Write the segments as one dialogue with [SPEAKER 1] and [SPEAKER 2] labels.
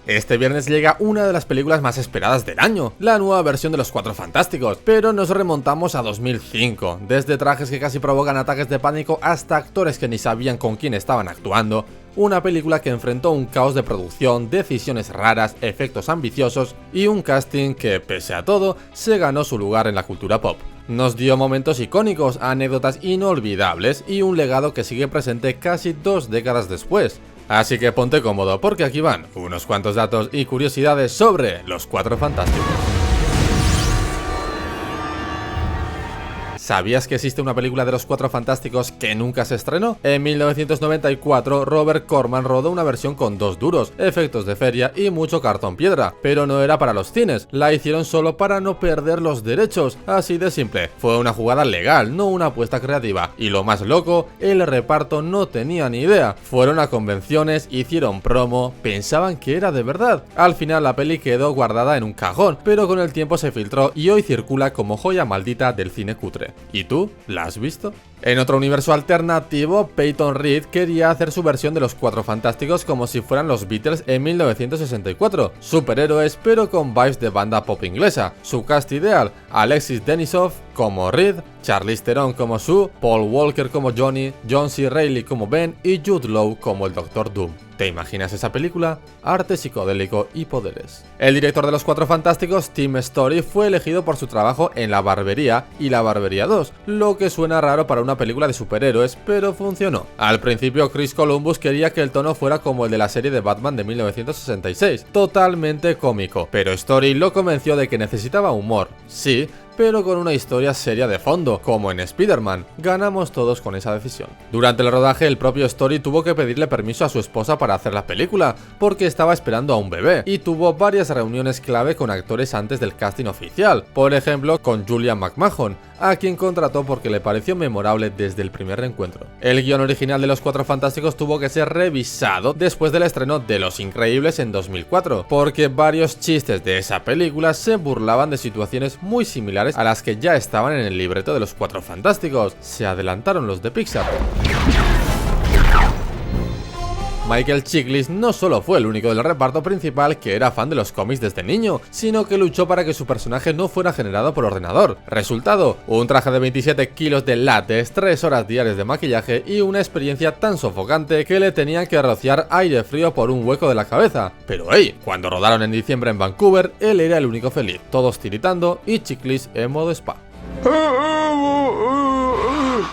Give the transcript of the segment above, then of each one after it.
[SPEAKER 1] Este viernes llega una de las películas más esperadas del año, la nueva versión de Los Cuatro Fantásticos, pero nos remontamos a 2005, desde trajes que casi provocan ataques de pánico hasta actores que ni sabían con quién estaban actuando, una película que enfrentó un caos de producción, decisiones raras, efectos ambiciosos y un casting que, pese a todo, se ganó su lugar en la cultura pop. Nos dio momentos icónicos, anécdotas inolvidables y un legado que sigue presente casi 2 décadas después. Así que ponte cómodo porque aquí van unos cuantos datos y curiosidades sobre Los Cuatro Fantásticos. ¿Sabías que existe una película de Los Cuatro Fantásticos que nunca se estrenó? En 1994, Robert Corman rodó una versión con 2 duros, efectos de feria y mucho cartón piedra, pero no era para los cines, la hicieron solo para no perder los derechos, así de simple. Fue una jugada legal, no una apuesta creativa, y lo más loco, el reparto no tenía ni idea. Fueron a convenciones, hicieron promo, pensaban que era de verdad. Al final la peli quedó guardada en un cajón, pero con el tiempo se filtró y hoy circula como joya maldita del cine cutre. ¿Y tú? ¿La has visto? En otro universo alternativo, Peyton Reed quería hacer su versión de Los Cuatro Fantásticos como si fueran los Beatles en 1964, superhéroes pero con vibes de banda pop inglesa. Su cast ideal: Alexis Denisov como Reed, Charlize Theron como Sue, Paul Walker como Johnny, John C. Reilly como Ben y Jude Law como el Dr. Doom. ¿Te imaginas esa película? Arte psicodélico y poderes. El director de Los Cuatro Fantásticos, Tim Story, fue elegido por su trabajo en La Barbería y La Barbería 2, lo que suena raro para una película de superhéroes, pero funcionó. Al principio, Chris Columbus quería que el tono fuera como el de la serie de Batman de 1966, totalmente cómico, pero Story lo convenció de que necesitaba humor, sí, pero con una historia seria de fondo, como en Spider-Man. Ganamos todos con esa decisión. Durante el rodaje, el propio Story tuvo que pedirle permiso a su esposa para hacer la película, porque estaba esperando a un bebé, y tuvo varias reuniones clave con actores antes del casting oficial, por ejemplo con Julian McMahon, a quien contrató porque le pareció memorable desde el primer reencuentro. El guión original de Los Cuatro Fantásticos tuvo que ser revisado después del estreno de Los Increíbles en 2004, porque varios chistes de esa película se burlaban de situaciones muy similares a las que ya estaban en el libreto de Los Cuatro Fantásticos. Se adelantaron los de Pixar. Michael Chiklis no solo fue el único del reparto principal que era fan de los cómics desde niño, sino que luchó para que su personaje no fuera generado por ordenador. Resultado, un traje de 27 kilos de látex, 3 horas diarias de maquillaje y una experiencia tan sofocante que le tenían que rociar aire frío por un hueco de la cabeza. Pero hey, cuando rodaron en diciembre en Vancouver, él era el único feliz, todos tiritando y Chiklis en modo spa.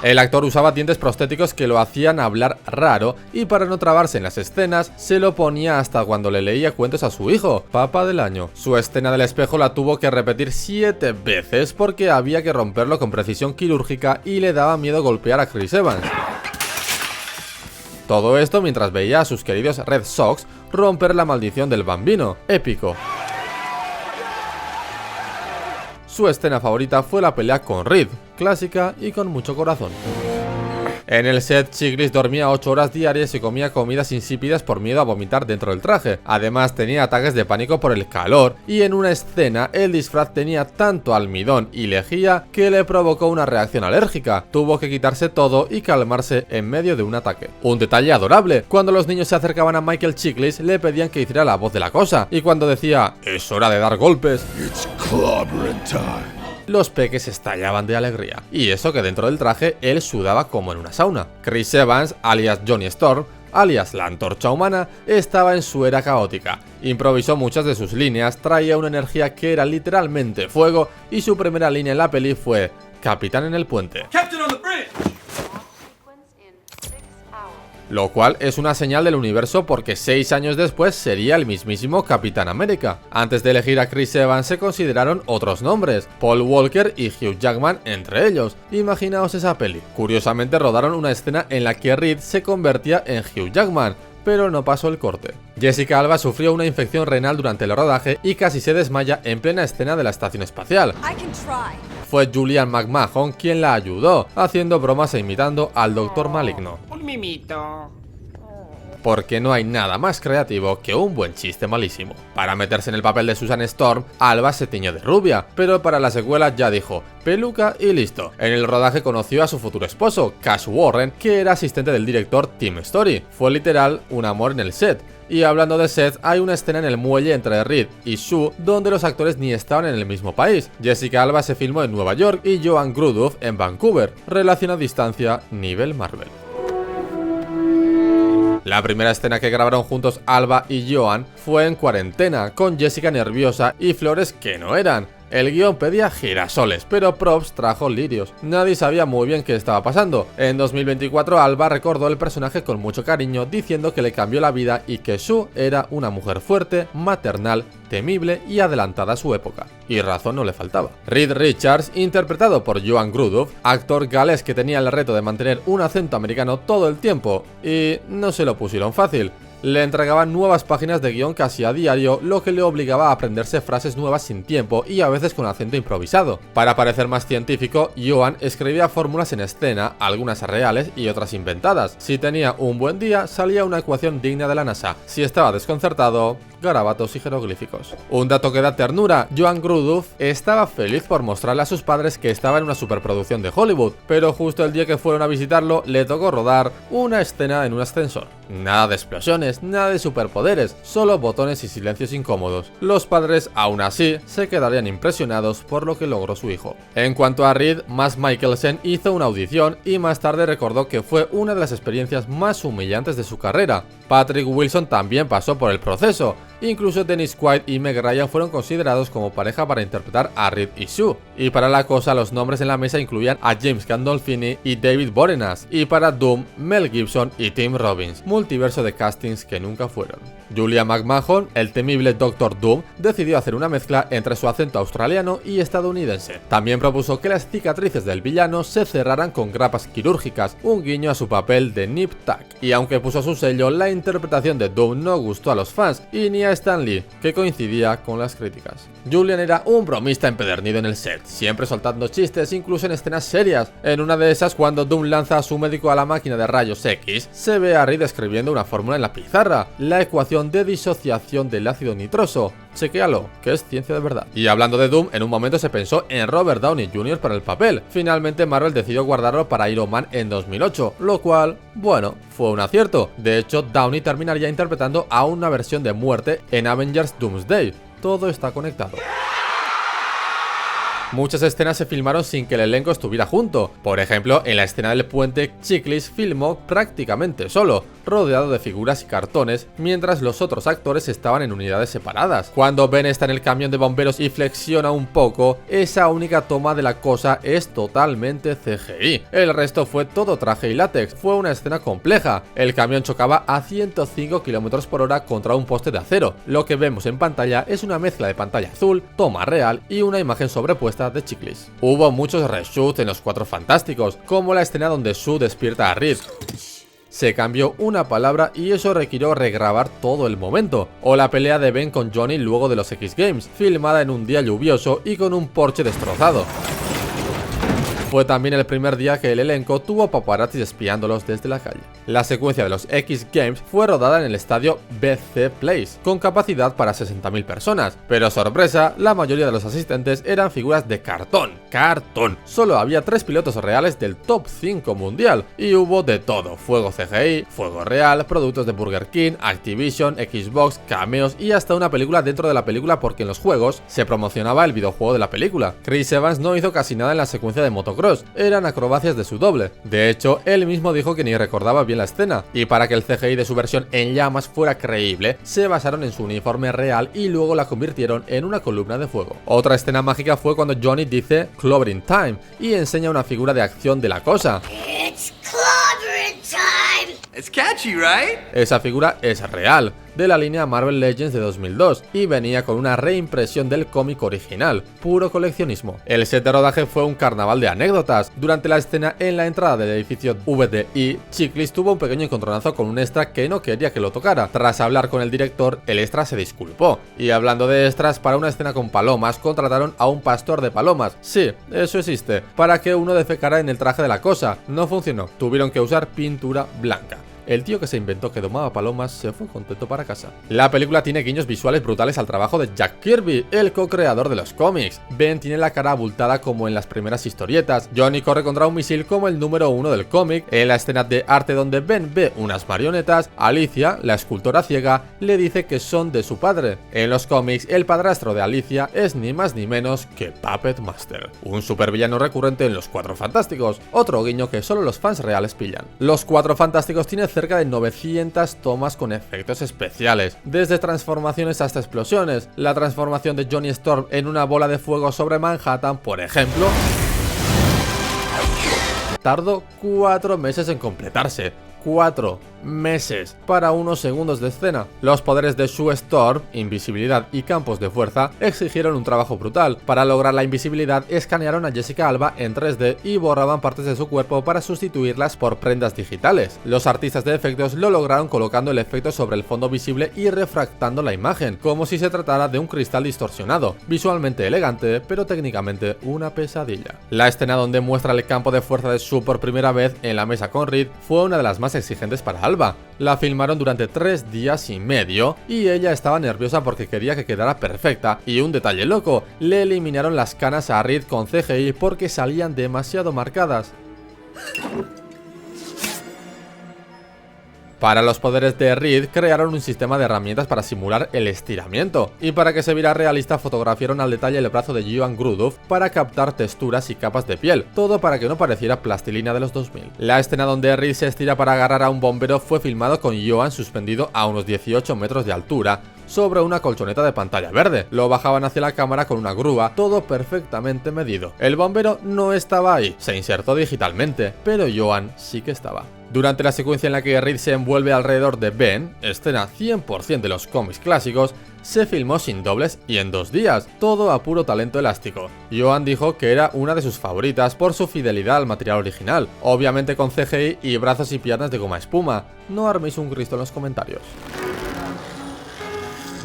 [SPEAKER 1] El actor usaba dientes prostéticos que lo hacían hablar raro y para no trabarse en las escenas se lo ponía hasta cuando le leía cuentos a su hijo, papá del año. Su escena del espejo la tuvo que repetir 7 veces porque había que romperlo con precisión quirúrgica y le daba miedo golpear a Chris Evans. Todo esto mientras veía a sus queridos Red Sox romper la maldición del Bambino, épico. Su escena favorita fue la pelea con Reed, clásica y con mucho corazón. En el set, Chiklis dormía 8 horas diarias y comía comidas insípidas por miedo a vomitar dentro del traje. Además, tenía ataques de pánico por el calor y en una escena el disfraz tenía tanto almidón y lejía que le provocó una reacción alérgica. Tuvo que quitarse todo y calmarse en medio de un ataque. Un detalle adorable: cuando los niños se acercaban a Michael Chiklis le pedían que hiciera la voz de la cosa, y cuando decía "es hora de dar golpes", los peques estallaban de alegría. Y eso que dentro del traje él sudaba como en una sauna. Chris Evans, alias Johnny Storm, alias la Antorcha Humana, estaba en su era caótica. Improvisó muchas de sus líneas, traía una energía que era literalmente fuego y su primera línea en la peli fue "Capitán en el puente", lo cual es una señal del universo porque 6 años después sería el mismísimo Capitán América. Antes de elegir a Chris Evans se consideraron otros nombres, Paul Walker y Hugh Jackman entre ellos. Imaginaos esa peli. Curiosamente rodaron una escena en la que Reed se convertía en Hugh Jackman, pero no pasó el corte. Jessica Alba sufrió una infección renal durante el rodaje y casi se desmaya en plena escena de la estación espacial. Fue Julian McMahon quien la ayudó, haciendo bromas e imitando al Doctor Maligno.
[SPEAKER 2] Un mimito.
[SPEAKER 1] Porque no hay nada más creativo que un buen chiste malísimo. Para meterse en el papel de Susan Storm, Alba se tiñó de rubia, pero para la secuela ya dijo peluca y listo. En el rodaje conoció a su futuro esposo, Cash Warren, que era asistente del director Tim Story. Fue literal un amor en el set. Y hablando de Seth, hay una escena en el muelle entre Reed y Sue donde los actores ni estaban en el mismo país. Jessica Alba se filmó en Nueva York y Joan Grudow en Vancouver. Relación a distancia nivel Marvel. La primera escena que grabaron juntos Alba y Joan fue en cuarentena, con Jessica nerviosa y flores que no eran. El guión pedía girasoles, pero props trajo lirios. Nadie sabía muy bien qué estaba pasando. En 2024 Alba recordó el personaje con mucho cariño, diciendo que le cambió la vida y que Sue era una mujer fuerte, maternal, temible y adelantada a su época. Y razón no le faltaba. Reed Richards, interpretado por Joan Grudow, actor galés que tenía el reto de mantener un acento americano todo el tiempo, y no se lo pusieron fácil. Le entregaban nuevas páginas de guión casi a diario, lo que le obligaba a aprenderse frases nuevas sin tiempo y a veces con acento improvisado. Para parecer más científico, Joan escribía fórmulas en escena, algunas reales y otras inventadas. Si tenía un buen día, salía una ecuación digna de la NASA. Si estaba desconcertado, garabatos y jeroglíficos. Un dato que da ternura: Joan Grudow estaba feliz por mostrarle a sus padres que estaba en una superproducción de Hollywood, pero justo el día que fueron a visitarlo le tocó rodar una escena en un ascensor. Nada de explosiones, nada de superpoderes, solo botones y silencios incómodos. Los padres, aún así, se quedarían impresionados por lo que logró su hijo. En cuanto a Reed, Mads Mikkelsen hizo una audición y más tarde recordó que fue una de las experiencias más humillantes de su carrera. Patrick Wilson también pasó por el proceso. Incluso Dennis Quaid y Meg Ryan fueron considerados como pareja para interpretar a Reed y Sue. Y para la cosa, los nombres en la mesa incluían a James Gandolfini y David Boreanaz. Y para Doom, Mel Gibson y Tim Robbins. Multiverso de castings que nunca fueron. Julia McMahon, el temible Dr. Doom, decidió hacer una mezcla entre su acento australiano y estadounidense. También propuso que las cicatrices del villano se cerraran con grapas quirúrgicas, un guiño a su papel de Nip Tuck. Y aunque puso su sello, la interpretación de Doom no gustó a los fans y ni a Stan Lee, que coincidía con las críticas. Julian era un bromista empedernido en el set, siempre soltando chistes incluso en escenas serias. En una de esas, cuando Doom lanza a su médico a la máquina de rayos X, se ve a Reed escribiendo una fórmula en la pizarra, la ecuación de disociación del ácido nitroso. Chequéalo, que es ciencia de verdad. Y hablando de Doom, en un momento se pensó en Robert Downey Jr. para el papel. Finalmente Marvel decidió guardarlo para Iron Man en 2008, lo cual, bueno, fue un acierto. De hecho, Downey terminaría interpretando a una versión de muerte en Avengers Doomsday. Todo está conectado. Muchas escenas se filmaron sin que el elenco estuviera junto. Por ejemplo, en la escena del puente, Chiklis filmó prácticamente solo, rodeado de figuras y cartones, mientras los otros actores estaban en unidades separadas. Cuando Ben está en el camión de bomberos y flexiona un poco, esa única toma de la cosa es totalmente CGI. El resto fue todo traje y látex. Fue una escena compleja. El camión chocaba a 105 km/h contra un poste de acero. Lo que vemos en pantalla es una mezcla de pantalla azul, toma real y una imagen sobrepuesta de Chiklis. Hubo muchos reshoots en los Cuatro Fantásticos, como la escena donde Sue despierta a Reed. Se cambió una palabra y eso requirió regrabar todo el momento. O la pelea de Ben con Johnny luego de los X Games, filmada en un día lluvioso y con un Porsche destrozado. Fue también el primer día que el elenco tuvo paparazzis espiándolos desde la calle. La secuencia de los X Games fue rodada en el estadio BC Place, con capacidad para 60.000 personas, pero sorpresa, la mayoría de los asistentes eran figuras de cartón. Solo había 3 pilotos reales del top 5 mundial, y hubo de todo: fuego CGI, fuego real, productos de Burger King, Activision, Xbox, cameos y hasta una película dentro de la película, porque en los juegos se promocionaba el videojuego de la película. Chris Evans no hizo casi nada en la secuencia de motocross, eran acrobacias de su doble. De hecho, él mismo dijo que ni recordaba bien la escena, y para que el CGI de su versión en llamas fuera creíble, se basaron en su uniforme real y luego la convirtieron en una columna de fuego. Otra escena mágica fue cuando Johnny dice "Clobbering Time" y enseña una figura de acción de la cosa.
[SPEAKER 2] It's clobbering time. It's catchy, right?
[SPEAKER 1] Esa figura es real, de la línea Marvel Legends de 2002, y venía con una reimpresión del cómic original, puro coleccionismo. El set de rodaje fue un carnaval de anécdotas. Durante la escena en la entrada del edificio VDI, Chiklis tuvo un pequeño encontronazo con un extra que no quería que lo tocara. Tras hablar con el director, el extra se disculpó. Y hablando de extras, para una escena con palomas, contrataron a un pastor de palomas. Sí, eso existe, para que uno defecara en el traje de la cosa. No funcionó, tuvieron que usar pintura blanca. el tío que se inventó que domaba palomas se fue contento para casa. La película tiene guiños visuales brutales al trabajo de Jack Kirby, el co-creador de los cómics. Ben tiene la cara abultada como en las primeras historietas, Johnny corre contra un misil como el número 1 del cómic, en la escena de arte donde Ben ve unas marionetas, Alicia, la escultora ciega, le dice que son de su padre. En los cómics, el padrastro de Alicia es ni más ni menos que Puppet Master, un supervillano recurrente en los Cuatro Fantásticos, otro guiño que solo los fans reales pillan. Los Cuatro Fantásticos tienen cerca de 900 tomas con efectos especiales, desde transformaciones hasta explosiones. La transformación de Johnny Storm en una bola de fuego sobre Manhattan, por ejemplo, tardó 4 meses en completarse. 4 meses para unos segundos de escena. Los poderes de Sue Storm, invisibilidad y campos de fuerza, exigieron un trabajo brutal. Para lograr la invisibilidad, escanearon a Jessica Alba en 3D y borraban partes de su cuerpo para sustituirlas por prendas digitales. Los artistas de efectos lo lograron colocando el efecto sobre el fondo visible y refractando la imagen, como si se tratara de un cristal distorsionado. Visualmente elegante, pero técnicamente una pesadilla. La escena donde muestra el campo de fuerza de Sue por primera vez en la mesa con Reed fue una de las más exigentes para Alba. La filmaron durante 3 días y medio y ella estaba nerviosa porque quería que quedara perfecta. Y un detalle loco, le eliminaron las canas a Reed con CGI porque salían demasiado marcadas. Para los poderes de Reed, crearon un sistema de herramientas para simular el estiramiento, y para que se viera realista fotografiaron al detalle el brazo de Joan Grudow para captar texturas y capas de piel, todo para que no pareciera plastilina de los 2000. La escena donde Reed se estira para agarrar a un bombero fue filmado con Joan suspendido a unos 18 metros de altura, sobre una colchoneta de pantalla verde. Lo bajaban hacia la cámara con una grúa, todo perfectamente medido. El bombero no estaba ahí, se insertó digitalmente, pero Joan sí que estaba. Durante la secuencia en la que Reed se envuelve alrededor de Ben, escena 100% de los cómics clásicos, se filmó sin dobles y en 2 días, todo a puro talento elástico. Joan dijo que era una de sus favoritas por su fidelidad al material original, obviamente con CGI y brazos y piernas de goma espuma. No arméis un Cristo en los comentarios.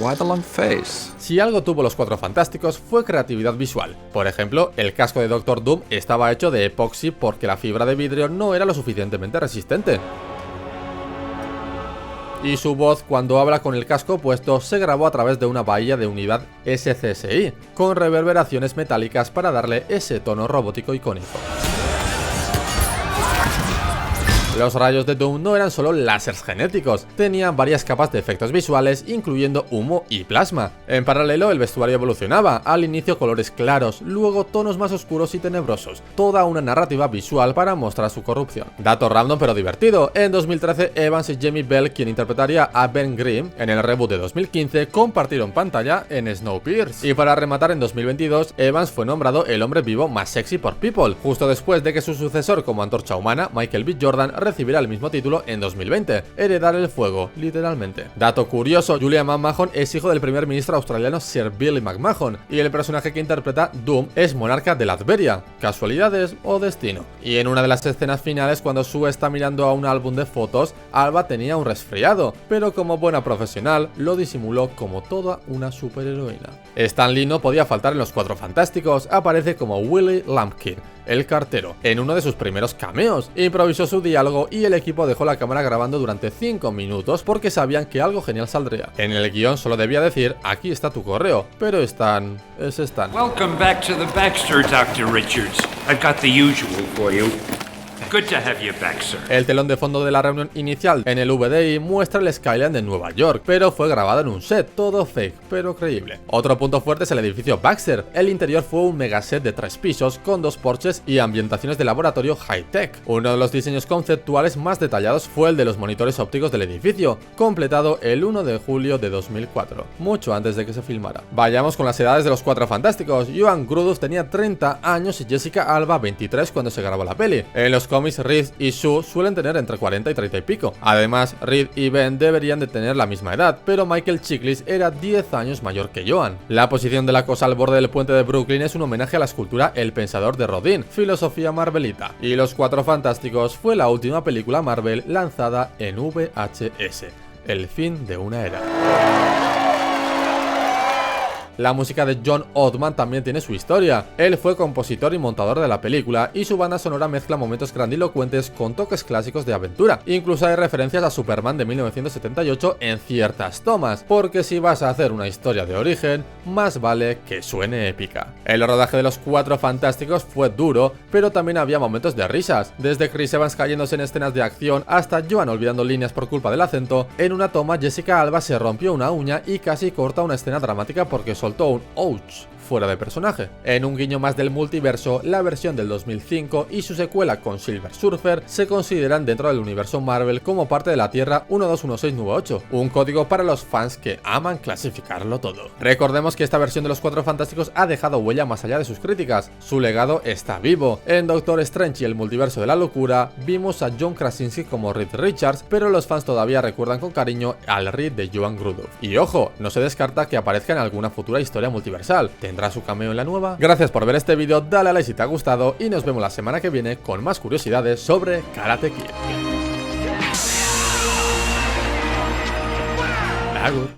[SPEAKER 3] Why the long face?
[SPEAKER 1] Si algo tuvo los Cuatro Fantásticos fue creatividad visual. Por ejemplo, el casco de Doctor Doom estaba hecho de epoxi porque la fibra de vidrio no era lo suficientemente resistente. Y su voz cuando habla con el casco puesto se grabó a través de una bahía de unidad SCSI, con reverberaciones metálicas para darle ese tono robótico icónico. Los rayos de Doom no eran solo láseres genéticos, tenían varias capas de efectos visuales, incluyendo humo y plasma. En paralelo, el vestuario evolucionaba, al inicio colores claros, luego tonos más oscuros y tenebrosos, toda una narrativa visual para mostrar su corrupción. Dato random pero divertido, en 2013 Evans y Jamie Bell, quien interpretaría a Ben Grimm en el reboot de 2015, compartieron pantalla en Snowpiercer. Y para rematar, en 2022, Evans fue nombrado el hombre vivo más sexy por People, justo después de que su sucesor como Antorcha Humana, Michael B. Jordan, recibirá el mismo título en 2020, heredar el fuego, literalmente. Dato curioso, Julian McMahon es hijo del primer ministro australiano Sir Billy McMahon, y el personaje que interpreta Doom es monarca de Latveria. ¿Casualidades o destino? Y en una de las escenas finales, cuando Sue está mirando a un álbum de fotos, Alba tenía un resfriado, pero como buena profesional, lo disimuló como toda una superheroína. Stan Lee no podía faltar en los Cuatro Fantásticos, aparece como Willie Lumpkin, el cartero, en uno de sus primeros cameos. Improvisó su diálogo y el equipo dejó la cámara grabando durante 5 minutos porque sabían que algo genial saldría. En el guión solo debía decir, aquí está tu correo, pero Stan es Stan.
[SPEAKER 4] Welcome back to the Baxter, Dr. Richards. I've got the usual for you. Good to have you back, sir.
[SPEAKER 1] El telón de fondo de la reunión inicial en el VDI muestra el skyline de Nueva York, pero fue grabado en un set, todo fake, pero creíble. Otro punto fuerte es el edificio Baxter. El interior fue un megaset de 3 pisos con 2 porches y ambientaciones de laboratorio high-tech. Uno de los diseños conceptuales más detallados fue el de los monitores ópticos del edificio, completado el 1 de julio de 2004, mucho antes de que se filmara. Vayamos con las edades de los Cuatro Fantásticos. Joan Grudow tenía 30 años y Jessica Alba 23 cuando se grabó la peli. En los cómics, Reed y Sue suelen tener entre 40 y 30 y pico. Además, Reed y Ben deberían de tener la misma edad, pero Michael Chiklis era 10 años mayor que Joan. La posición de la cosa al borde del puente de Brooklyn es un homenaje a la escultura El Pensador de Rodin, filosofía marvelita. Y Los Cuatro Fantásticos fue la última película Marvel lanzada en VHS. El fin de una era. La música de John Ottman también tiene su historia. Él fue compositor y montador de la película, y su banda sonora mezcla momentos grandilocuentes con toques clásicos de aventura. Incluso hay referencias a Superman de 1978 en ciertas tomas, porque si vas a hacer una historia de origen, más vale que suene épica. El rodaje de Los Cuatro Fantásticos fue duro, pero también había momentos de risas, desde Chris Evans cayéndose en escenas de acción hasta Joan olvidando líneas por culpa del acento. En una toma, Jessica Alba se rompió una uña y casi corta una escena dramática porque soltó un ouch fuera de personaje. En un guiño más del multiverso, la versión del 2005 y su secuela con Silver Surfer se consideran dentro del universo Marvel como parte de la Tierra 121698, un código para los fans que aman clasificarlo todo. Recordemos que esta versión de Los Cuatro Fantásticos ha dejado huella más allá de sus críticas, su legado está vivo. En Doctor Strange y el multiverso de la locura, vimos a John Krasinski como Reed Richards, pero los fans todavía recuerdan con cariño al Reed de Joan Grudow. Y ojo, no se descarta que aparezca en alguna futura historia multiversal. ¿Tendrá su cameo en la nueva? Gracias por ver este vídeo, dale a like si te ha gustado y nos vemos la semana que viene con más curiosidades sobre Karate Kid.